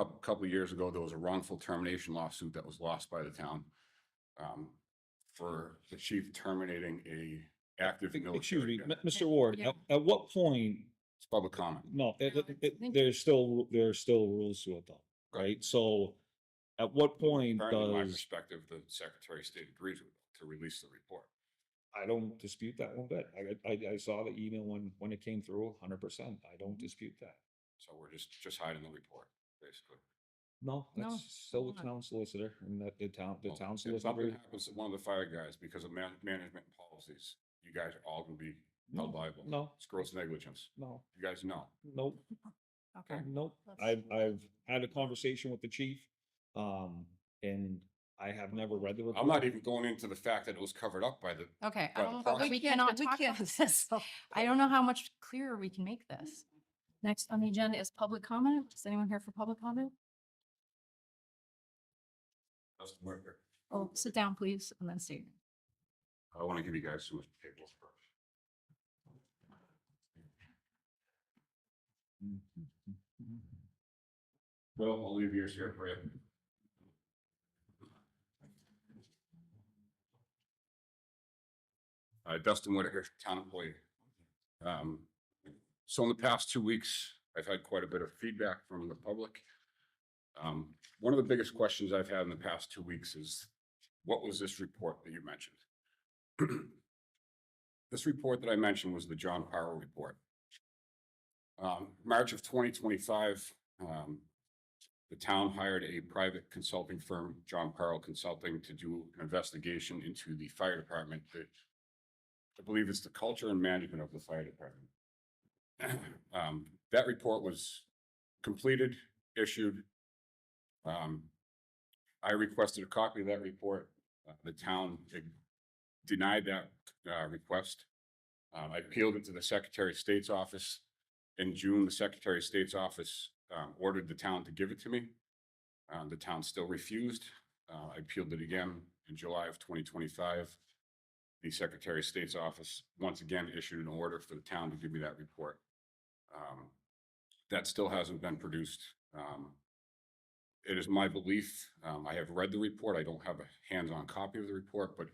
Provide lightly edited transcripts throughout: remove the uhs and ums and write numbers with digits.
couple of years ago, there was a wrongful termination lawsuit that was lost by the town for the chief terminating a active military. Excuse me, guy. Mr. Ward, Yeah. at what point, It's public comment. no, think- there's still rules to it though, right? So at what point Apparently, in my does, perspective, the Secretary of State agrees with it to release the report. I don't dispute that one bit. I saw the email when it came through, 100%. I don't dispute that. So we're just hiding the report, basically. No, No, that's still the not. town solicitor and that the town If something solicitor. happens to one of the fire guys because of management policies, you guys are all gonna be held liable. No, It's gross negligence. no, You guys know. nope. Okay. Nope. That's- I've had a conversation with the chief, and I have never read the report. I'm not even going into the fact that it was covered up by the, Okay, But the but process- we cannot talk about this. I don't know how much clearer we can make this. Next on the agenda is public comment. Is anyone here for public comment? Dustin Whitaker. Oh, sit down, please, and then state. I want to give you guys some paperwork first. Well, I'll leave yours here for you. Dustin Whitaker, town employee. So in the past 2 weeks, I've had quite a bit of feedback from the public. One of the biggest questions I've had in the past 2 weeks is, what was this report that you mentioned? This report that I mentioned was the John Powell report. March of 2025, the town hired a private consulting firm, John Powell Consulting, to do an investigation into the fire department. I believe it's the culture and management of the fire department. That report was completed, issued. I requested a copy of that report. The town denied that request. I appealed it to the Secretary of State's office. In June, the Secretary of State's office ordered the town to give it to me. The town still refused. I appealed it again in July of 2025. The Secretary of State's office once again issued an order for the town to give me that report. That still hasn't been produced. It is my belief, I have read the report. I don't have a hands-on copy of the report, but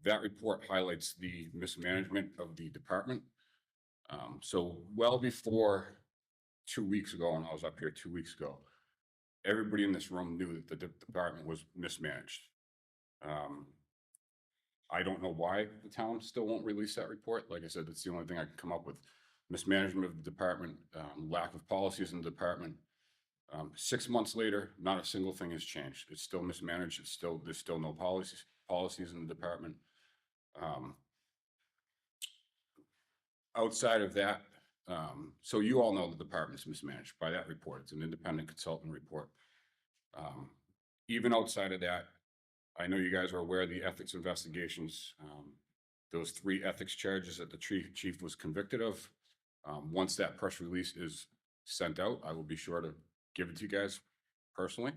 that report highlights the mismanagement of the department. So well before 2 weeks ago, when I was up here 2 weeks ago, everybody in this room knew that the department was mismanaged. I don't know why the town still won't release that report. Like I said, that's the only thing I can come up with. Mismanagement of the department, lack of policies in the department. 6 months later, not a single thing has changed. It's still mismanaged. There's still no policies in the department. Outside of that, so you all know the department's mismanaged by that report. It's an independent consultant report. Even outside of that, I know you guys are aware of the ethics investigations. Those 3 ethics charges that the chief was convicted of. Once that press release is sent out, I will be sure to give it to you guys personally.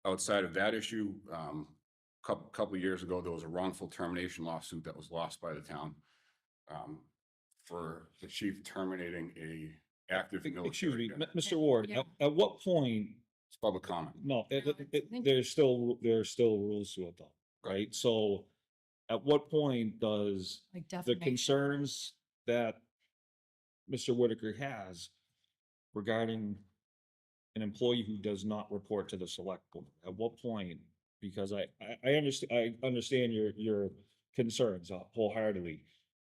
Outside of that issue, couple of years ago, there was a wrongful termination lawsuit that was lost by the town for the chief terminating a active military. Excuse me, guy. Mr. Ward, Yeah. at what point, It's public comment. no, I think- there's still rules to it though, right? So at what point does Like the defamation. concerns that Mr. Whitaker has regarding an employee who does not report to the select board, at what point? Because I understand your concerns wholeheartedly,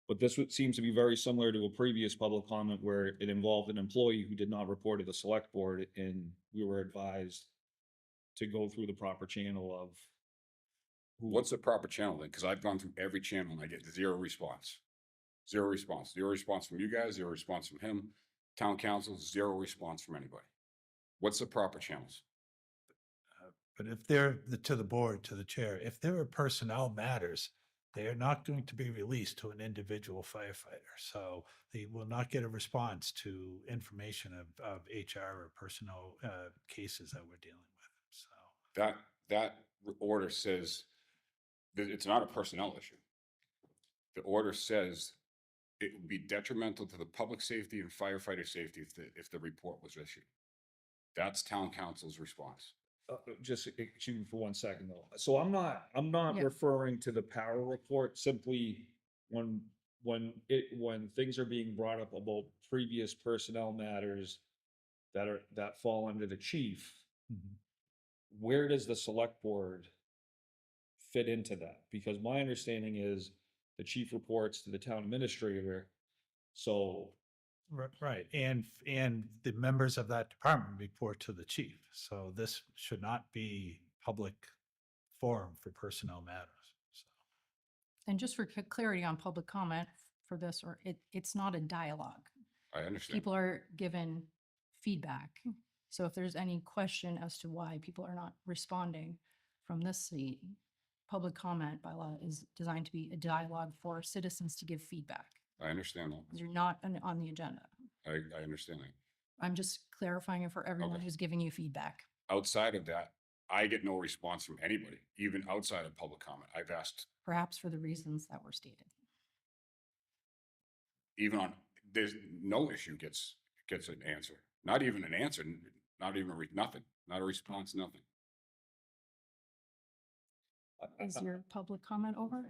but this seems to be very similar to a previous public comment where it involved an employee who did not report to the select board, and we were advised to go through the proper channel of What's the proper channel then? Because I've gone through every channel and I get zero response. Zero response. Zero response from you guys, zero response from him. Town council, zero response from anybody. What's the proper channels? But if they're to the board, to the chair, if there are personnel matters, they are not going to be released to an individual firefighter. So they will not get a response to information of HR or personnel cases that we're dealing with. So That order says that it's not a personnel issue. The order says it would be detrimental to the public safety and firefighter safety if the report was issued. That's town council's response. Just excuse me for 1 second though. So I'm not Yeah. referring to the power report, simply when things are being brought up about previous personnel matters that fall under the chief, Mhm. where does the select board fit into that? Because my understanding is the chief reports to the town administrator. So Right, and the members of that department report to the chief. So this should not be public forum for personnel matters, so. And just for clarity on public comment for this, or it's not a dialogue. I understand. People are given feedback. So if there's any question as to why people are not responding from this seat, public comment bylaw is designed to be a dialogue for citizens to give feedback. I understand that. You're not on the agenda. I understand that. I'm just clarifying it for everyone Okay. who's giving you feedback. Outside of that, I get no response from anybody, even outside of public comment. I've asked Perhaps for the reasons that were stated. even on, there's no issue gets an answer. Not even an answer, not even nothing, not a response, nothing. Is your public comment over?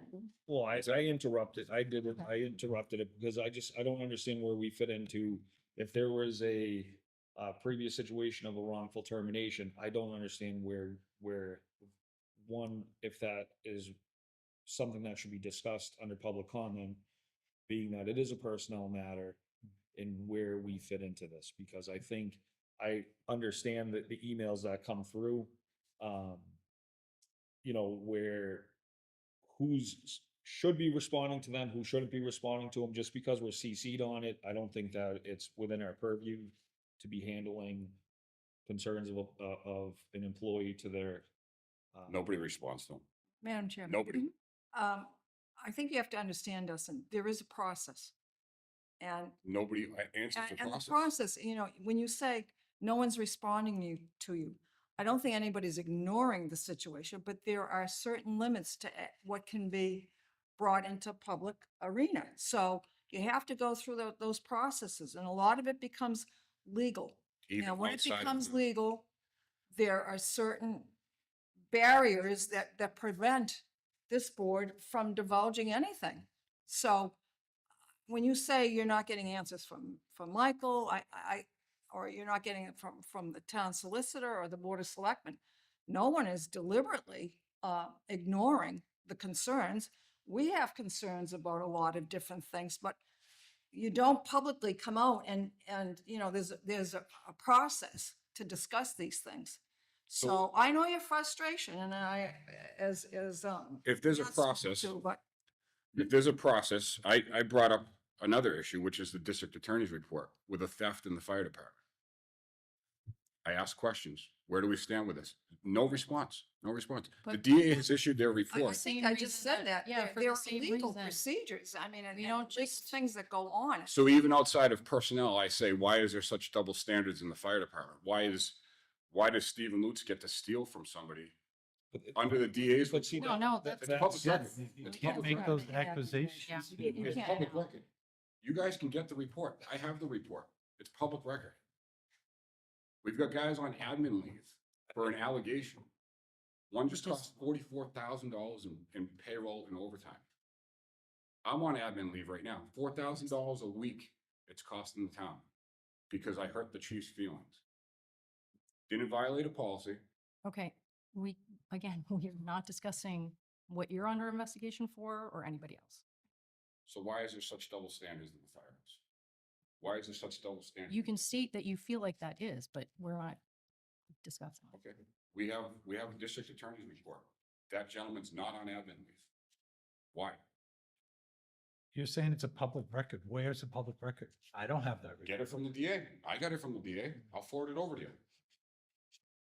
well, I interrupted. I did it. I interrupted it because I don't understand where we fit into. If there was a previous situation of a wrongful termination, I don't understand where one, if that is something that should be discussed under public comment, being that it is a personnel matter, and where we fit into this, because I think I understand that the emails that come through, where should be responding to them, who shouldn't be responding to them, just because we're CC'd on it. I don't think that it's within our purview to be handling concerns of an employee to their. Nobody responds to them. Madam Chairman. Nobody. I think you have to understand, Dustin, there is a process. And, Nobody answers the and the process. process, when you say no one's responding to you, I don't think anybody's ignoring the situation, but there are certain limits to what can be brought into public arena. So you have to go through those processes, and a lot of it becomes legal. Even When it outside of becomes the- legal, there are certain barriers that prevent this board from divulging anything. So when you say you're not getting answers from Michael, or you're not getting it from the town solicitor or the board of selectmen, no one is deliberately ignoring the concerns. We have concerns about a lot of different things, but you don't publicly come out and there's a process to discuss these things. So I know your frustration, and If there's a not spoken process, to, but if there's a process, I brought up another issue, which is the district attorney's report with a theft in the fire department. I asked questions. Where do we stand with this? No response. No response. The But- DA has issued their I report. think I just said that. Yeah, There- for there the are same legal reason. procedures. I mean, and We don't legal just- things that go on. So even outside of personnel, I say, why is there such double standards in the fire department? Why does Stephen Lutz get to steal from somebody under the DA's? But see, No, that- that's. public record. You It's can't public make those record. Yeah. accusations. Yeah. You It's can't public now. record. You guys can get the report. I have the report. It's public record. We've got guys on admin leave for an allegation. One just cost $44,000 in payroll and overtime. I'm on admin leave right now. $4,000 a week it's costing the town because I hurt the chief's feelings. Didn't violate a policy. Okay, we're not discussing what you're under investigation for or anybody else. So why is there such double standards in the firehouse? Why is there such double standards? You can state that you feel like that is, but we're not discussing. it. Okay, we have a district attorney's report. That gentleman's not on admin leave. Why? You're saying it's a public record. Where's the public record? I don't have that. Get it from the DA. I got it from the DA. I'll forward it over to you.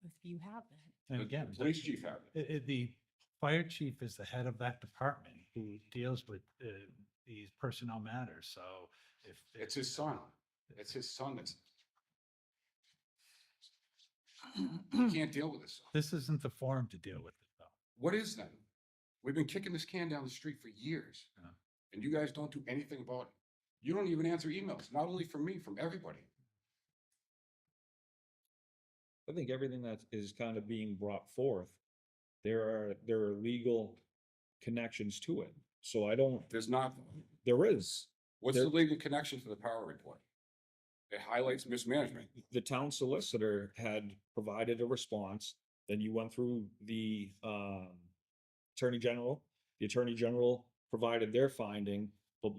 If you have that. And The again, police chief had it. the fire chief is the head of that department who deals with these personnel matters. So if It's his son. It's his son that's. He can't deal with this. this isn't the forum to deal with it, though. What is that? We've been kicking this can down the street for years. Yeah. And you guys don't do anything about it. You don't even answer emails, not only from me, from everybody. I think everything that is kind of being brought forth, there are legal connections to it. So I don't, There's not, there is. what's There- the legal connection to the power report? It highlights mismanagement. The town solicitor had provided a response, then you went through the attorney general. The attorney general provided their finding, but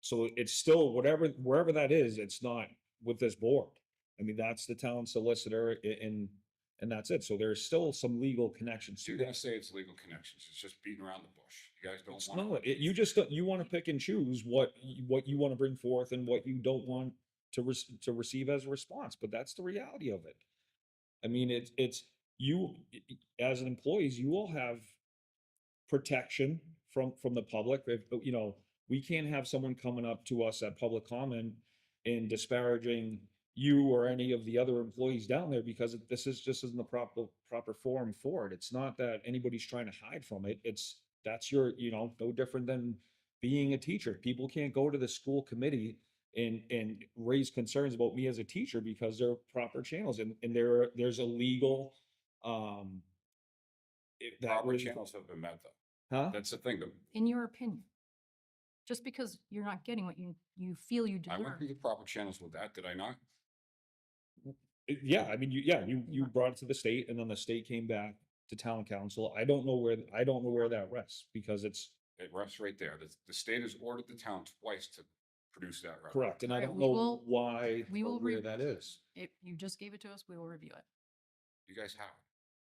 so it's still whatever, wherever that is, it's not with this board. I mean, that's the town solicitor and that's it. So there's still some legal connections So to you're gonna that. say it's legal connections. It's just beating around the bush. You guys don't It's want. not, you just, you want to pick and choose what you want to bring forth and what you don't want to receive as a response, but that's the reality of it. I mean, it's you, as an employees, you all have protection from the public. If, you know, we can't have someone coming up to us at public comment and disparaging you or any of the other employees down there because this is just isn't the proper forum for it. It's not that anybody's trying to hide from it. That's your, you know, no different than being a teacher. People can't go to the school committee and raise concerns about me as a teacher because there are proper channels and there's a legal that Proper was, channels have been met though. huh? That's the thing. In your opinion. Just because you're not getting what you feel you I went deserve. through the proper channels with that, did I not? Yeah, I mean, you brought it to the state and then the state came back to town council. I don't know where that rests because it's It rests right there. The state has ordered the town twice to produce that record. correct. And I Right, don't we know will- why we or will where re- that is. If you just gave it to us, we will review it. You guys have.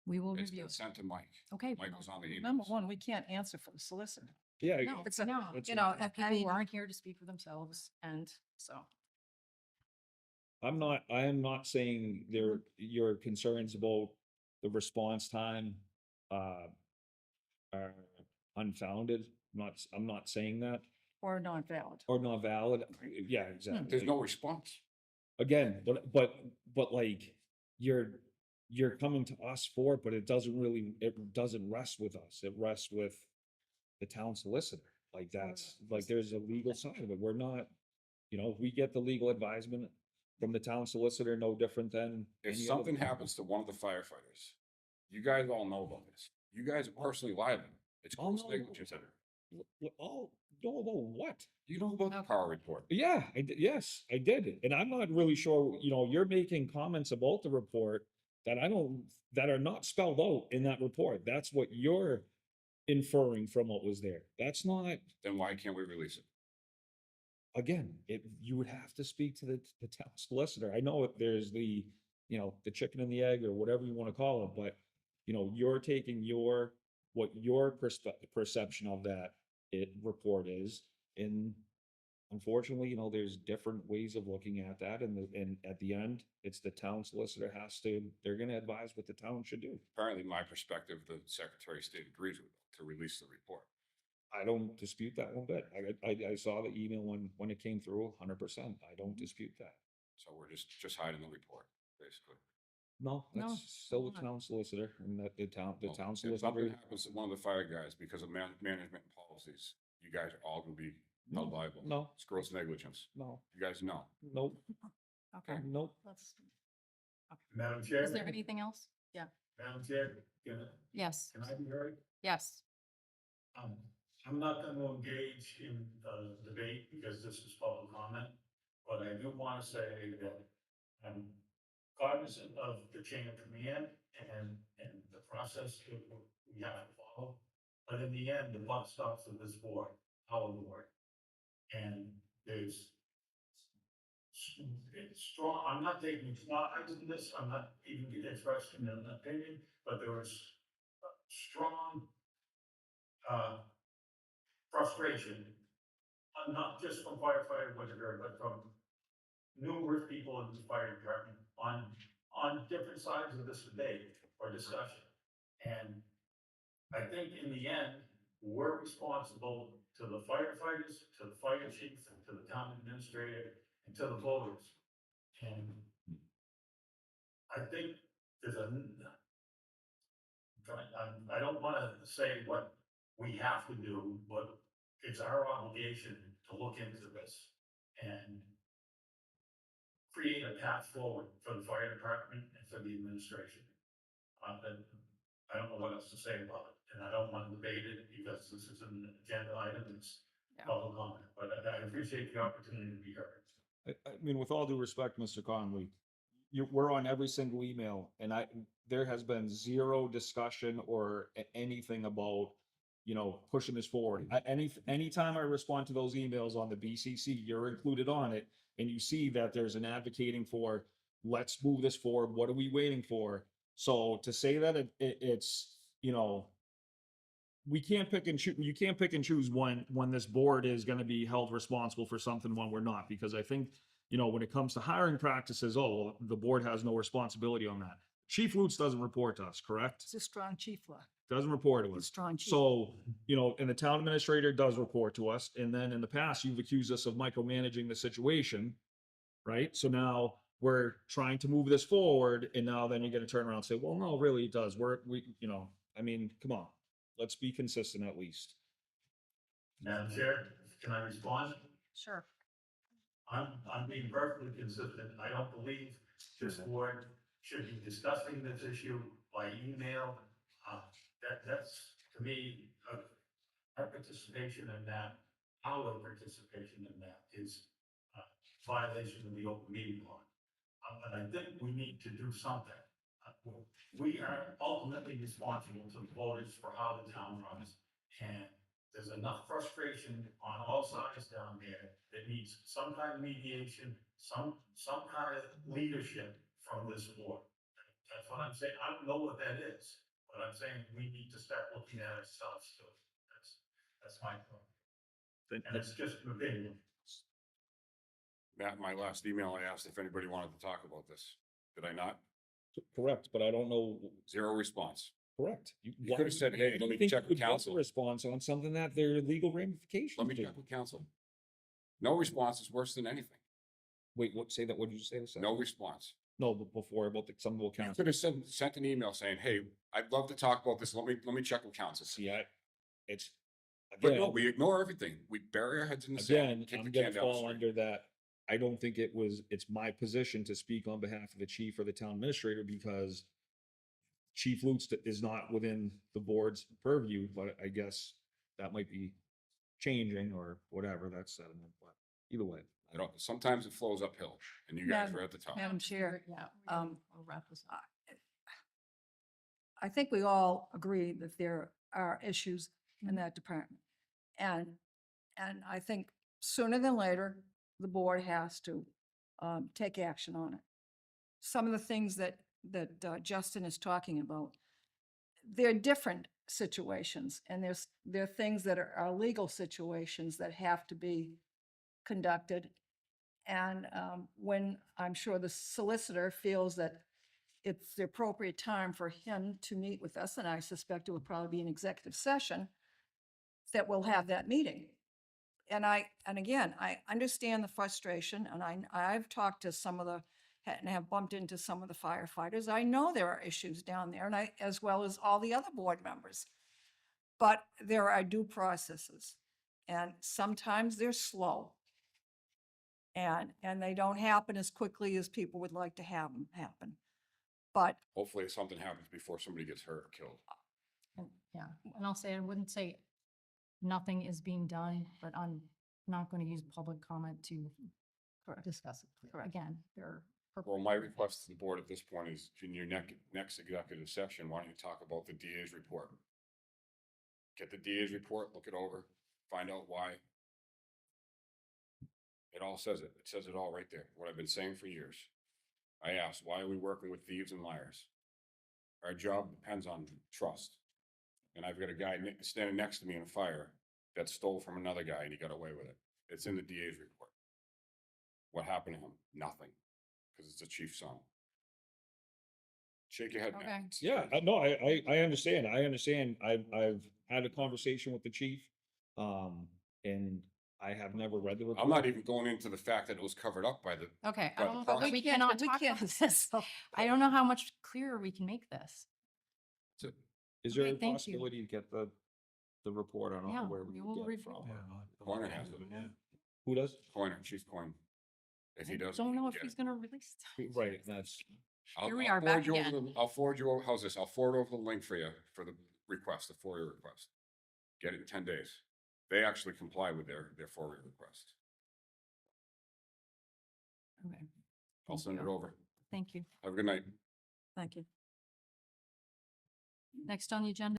We will It's review been it. sent to Mike. Okay. Mike was on the email. Number one, we can't answer for the solicitor. Yeah. No, It's a- no, it's You know, I have I people mean, who aren't here to speak for themselves, and so. I am not saying your concerns about the response time, are unfounded. I'm not saying that or not valid. or not valid. Yeah, exactly. There's no response. Again, but like, you're coming to us for it, but it doesn't rest with us. It rests with the town solicitor. Like that's, like, there's a legal side of it. We're not, you know, we get the legal advisement from the town solicitor, no different than. If any other- something happens to one of the firefighters, you guys all know about this. You guys are personally liable. It's Oh, gross no. negligence. Oh, know about what? You know about the Okay. power report. Yeah, yes, I did. And I'm not really sure, you know, you're making comments about the report that that are not spelled out in that report. That's what you're inferring from what was there. That's not, Then why can't we release it? again, you would have to speak to the town solicitor. I know there's the, you know, the chicken and the egg or whatever you want to call it, but you know, you're taking what your perception of that report is. And unfortunately, you know, there's different ways of looking at that. And at the end, it's the town solicitor they're gonna advise what the town should do. Apparently, my perspective, the Secretary of State agrees with to release the report. I don't dispute that one bit. I saw the email when it came through, 100%. I don't dispute that. So we're just hiding the report, basically. No, No, that's still the not. town solicitor and that the town Well, If something solicitor. happens to one of the fire guys because of management policies, you guys are all gonna be held No, liable. no. It's gross negligence. No, You guys know. nope, Okay, nope. let's, Madam Chair? is there anything else? Yeah, Madam Chair, yes, can I be heard? yes. I'm not going to engage in the debate because this is public comment, but I do want to say that I'm cognizant of the chain of command and the process that we have to follow. But in the end, the buck stops with this board, our board. And it's strong, I'm not taking sides in this, I'm not even expressing an opinion, but there was strong frustration, not just from firefighter Whitaker, but from numerous people in the fire department on different sides of this debate or discussion. And I think in the end, we're responsible to the firefighters, to the fire chief, to the town administrator, and to the voters. And I think there's I don't want to say what we have to do, but it's our obligation to look into this. And create a path forward for the fire department and for the administration. And I don't know what else to say about it, and I don't want to debate it because this is an agenda item, it's Yeah. public comment, but I appreciate the opportunity to be heard. I mean, with all due respect, Mr. Conley, we're on every single email and there has been zero discussion or anything about, pushing this forward. Anytime I respond to those emails on the BCC, you're included on it and you see that there's an advocating for, let's move this forward. What are we waiting for? So to say that it's, we can't pick and choose, you can't pick and choose when this board is going to be held responsible for something when we're not, because I think, when it comes to hiring practices, well, the board has no responsibility on that. Chief Lutz doesn't report to us, correct? It's a strong chief law. Doesn't report to It's a us. strong chief. So, and the town administrator does report to us. And then in the past, you've accused us of micromanaging the situation, right? So now we're trying to move this forward. And now then you're going to turn around and say, well, no, really it does. I mean, come on, let's be consistent at least. Madam Chair, can I respond? Sure. I'm being perfectly consistent. I don't believe this board should be discussing this issue by email. That's, to me, our participation in that, our participation in that is violation of the open meeting law. And I think we need to do something. We are ultimately responsible to the voters for how the town runs. And there's enough frustration on all sides down there that needs some kind of mediation, some kind of leadership from this board. That's what I'm saying. I don't know what that is, but I'm saying we need to start looking at ourselves too. That's my point. And it's just an opinion. Matt, my last email, I asked if anybody wanted to talk about this. Did I not? Correct, but I don't know. Zero response. Correct. You could have said, hey, let me check with council. Response on something that there are legal ramifications. Let me to. check with council. No response is worse than anything. Wait, what did you say? No response. No, but before about some will You count. could have sent an email saying, hey, I'd love to talk about this. Let me check with council. See, it's, But again, no, we ignore everything. We bury our heads in the again, sand. Kick I'm the gonna can down the fall street. under that. I don't think it's my position to speak on behalf of the chief or the town administrator because Chief Lutz is not within the board's purview, but I guess that might be changing or whatever, that's sediment, but either way. You know, sometimes it flows uphill and you guys Madam- are at the top. Madam Chair, Yeah, we'll wrap this up. I think we all agree that there are issues in that department. And I think sooner than later, the board has to take action on it. Some of the things that Justin is talking about, they're different situations, and there are things that are legal situations that have to be conducted. And when I'm sure the solicitor feels that it's the appropriate time for him to meet with us, and I suspect it will probably be an executive session, that we'll have that meeting. And again, I understand the frustration, and I've talked to some of and have bumped into some of the firefighters. I know there are issues down there, and as well as all the other board members. But there are due processes, and sometimes they're slow. And they don't happen as quickly as people would like to have them happen. But Hopefully something happens before somebody gets hurt or killed. And yeah, and I'll say, I wouldn't say nothing is being done, but I'm not going to use public comment to discuss it. Correct. Again, there are. Well, my request to the board at this point is in your next executive session, why don't you talk about the DA's report? Get the DA's report, look it over, find out why. It all says it. It says it all right there. What I've been saying for years. I asked, why are we working with thieves and liars? Our job depends on trust. And I've got a guy standing next to me in a fire that stole from another guy and he got away with it. It's in the DA's report. What happened to him? Nothing. Because it's a chief's son. Shake your head, Okay. man. Yeah, no, I understand. I've had a conversation with the chief. And I have never read the report. I'm not even going into the fact that it was covered up by the, Okay, But the but process- we cannot we talk can't- about this. I don't know how much clearer we can make this. Is there a Okay, thank you. possibility to get the report? I don't Yeah, know where we we would will get it review from. Coroner has it. Who does? Coiner, Chief Coin. If he I doesn't. don't know if get he's it. gonna release. it. Right, that's, I'll- Here we I'll are forward back you over again. the- I'll forward you, how's this? I'll forward over the link for you for the request, the FOIA request. Get it in 10 days. They actually comply with their FOIA request. Okay, I'll Thank send it you. over. thank you. Have a good night. Thank you. Next on the agenda